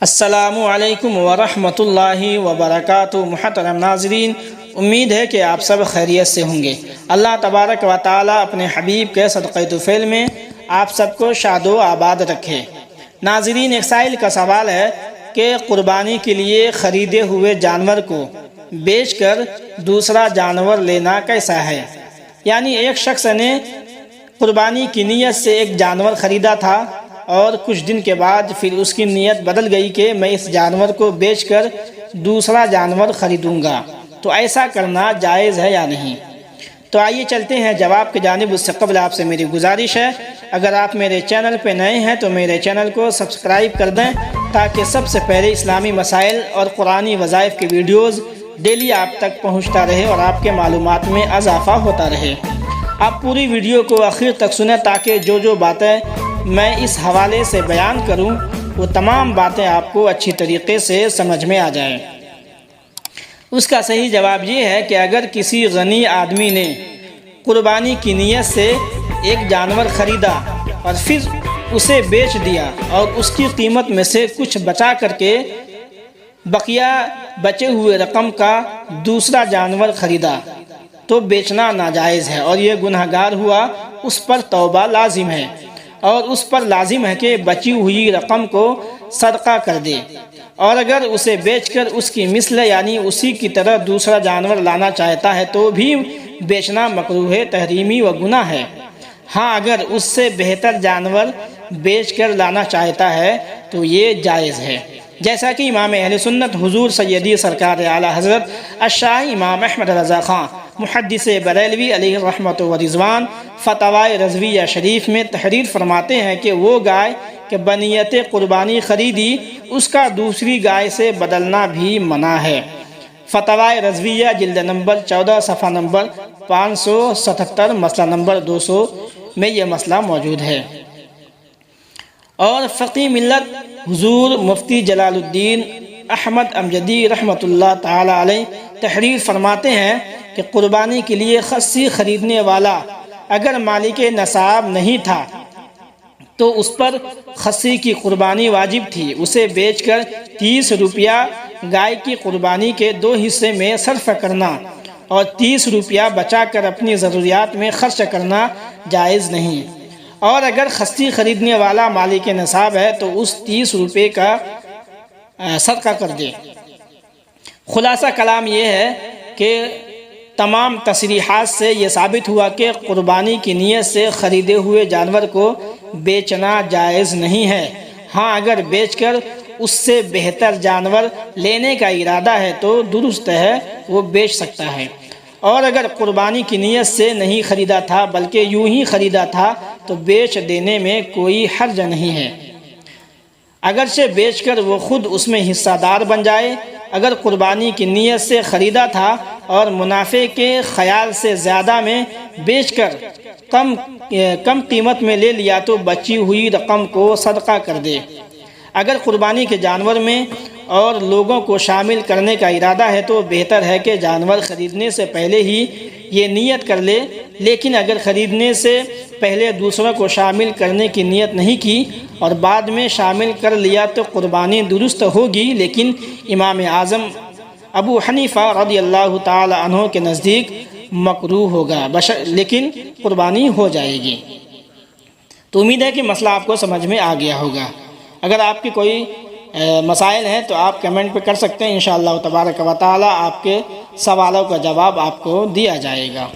السلام علیکم ورحمۃ اللہ وبرکاتہ۔ محترم ناظرین، امید ہے کہ آپ سب خیریت سے ہوں گے۔ اللہ تبارک و تعالی اپنے حبیب کے صدقہ طفیل میں آپ سب کو شاد و آباد رکھے۔ ناظرین، ایک سائل کا سوال ہے کہ قربانی کے لیے خریدے ہوئے جانور کو بیچ کر دوسرا جانور لینا کیسا ہے؟ یعنی ایک شخص نے قربانی کی نیت سے ایک جانور خریدا تھا اور کچھ دن کے بعد پھر اس کی نیت بدل گئی کہ میں اس جانور کو بیچ کر دوسرا جانور خریدوں گا، تو ایسا کرنا جائز ہے یا نہیں؟ تو آئیے چلتے ہیں جواب کی جانب۔ اس سے قبل آپ سے میری گزارش ہے، اگر آپ میرے چینل پہ نئے ہیں تو میرے چینل کو سبسکرائب کر دیں تاکہ سب سے پہلے اسلامی مسائل اور قرآنی وظائف کی ویڈیوز ڈیلی آپ تک پہنچتا رہے اور آپ کے معلومات میں اضافہ ہوتا رہے۔ آپ پوری ویڈیو کو آخر تک سنیں تاکہ جو باتیں میں اس حوالے سے بیان کروں وہ تمام باتیں آپ کو اچھی طریقے سے سمجھ میں آ جائیں۔ اس کا صحیح جواب یہ ہے کہ اگر کسی غنی آدمی نے قربانی کی نیت سے ایک جانور خریدا اور پھر اسے بیچ دیا اور اس کی قیمت میں سے کچھ بچا کر کے بقیہ بچے ہوئے رقم کا دوسرا جانور خریدا تو بیچنا ناجائز ہے اور یہ گنہگار ہوا، اس پر توبہ لازم ہے اور اس پر لازم ہے کہ بچی ہوئی رقم کو صدقہ کر دے، اور اگر اسے بیچ کر اس کی مثل یعنی اسی کی طرح دوسرا جانور لانا چاہتا ہے تو بھی بیچنا مکروہ تحریمی و گناہ ہے۔ ہاں، اگر اس سے بہتر جانور بیچ کر لانا چاہتا ہے تو یہ جائز ہے، جیسا کہ امام اہل سنت حضور سیدی سرکار اعلی حضرت الشاہ امام احمد رضا خان محدث بریلوی علیہ رحمت و رضوان فتاوی رضویہ شریف میں تحریر فرماتے ہیں کہ وہ گائے کہ بنیت قربانی خریدی اس کا دوسری گائے سے بدلنا بھی منع ہے۔ فتاوی رضویہ جلد نمبر 14 صفحہ نمبر 577 مسئلہ نمبر 200 میں یہ مسئلہ موجود ہے۔ اور فقی ملت حضور مفتی جلال الدین احمد امجدی رحمۃ اللہ تعالی علیہ تحریر فرماتے ہیں کہ قربانی کے لیے خصی خریدنے والا اگر مالک نصاب نہیں تھا تو اس پر خصی کی قربانی واجب تھی، اسے بیچ کر 30 روپیہ گائے کی قربانی کے 2 حصے میں صرف کرنا اور 30 روپیہ بچا کر اپنی ضروریات میں خرچ کرنا جائز نہیں، اور اگر خصی خریدنے والا مالک نصاب ہے تو اس 30 روپے کا صدقہ کر دے۔ خلاصہ کلام یہ ہے کہ تمام تصریحات سے یہ ثابت ہوا کہ قربانی کی نیت سے خریدے ہوئے جانور کو بیچنا جائز نہیں ہے۔ ہاں، اگر بیچ کر اس سے بہتر جانور لینے کا ارادہ ہے تو درست ہے، وہ بیچ سکتا ہے، اور اگر قربانی کی نیت سے نہیں خریدا تھا بلکہ یوں ہی خریدا تھا تو بیچ دینے میں کوئی حرج نہیں ہے، اگرچہ بیچ کر وہ خود اس میں حصہ دار بن جائے۔ اگر قربانی کی نیت سے خریدا تھا اور منافع کے خیال سے زیادہ میں بیچ کر کم قیمت میں لے لیا تو بچی ہوئی رقم کو صدقہ کر دے۔ اگر قربانی کے جانور میں اور لوگوں کو شامل کرنے کا ارادہ ہے تو بہتر ہے کہ جانور خریدنے سے پہلے ہی یہ نیت کر لے، لیکن اگر خریدنے سے پہلے دوسروں کو شامل کرنے کی نیت نہیں کی اور بعد میں شامل کر لیا تو قربانی درست ہوگی، لیکن امام اعظم ابو حنیفہ رضی اللہ تعالی عنہ کے نزدیک مکروہ ہوگا، لیکن قربانی ہو جائے گی۔ تو امید ہے کہ مسئلہ آپ کو سمجھ میں آ گیا ہوگا۔ اگر آپ کی کوئی مسائل ہیں تو آپ کمنٹ پہ کر سکتے ہیں، انشاءاللہ تبارک و تعالی آپ کے سوالوں کا جواب آپ کو دیا جائے گا۔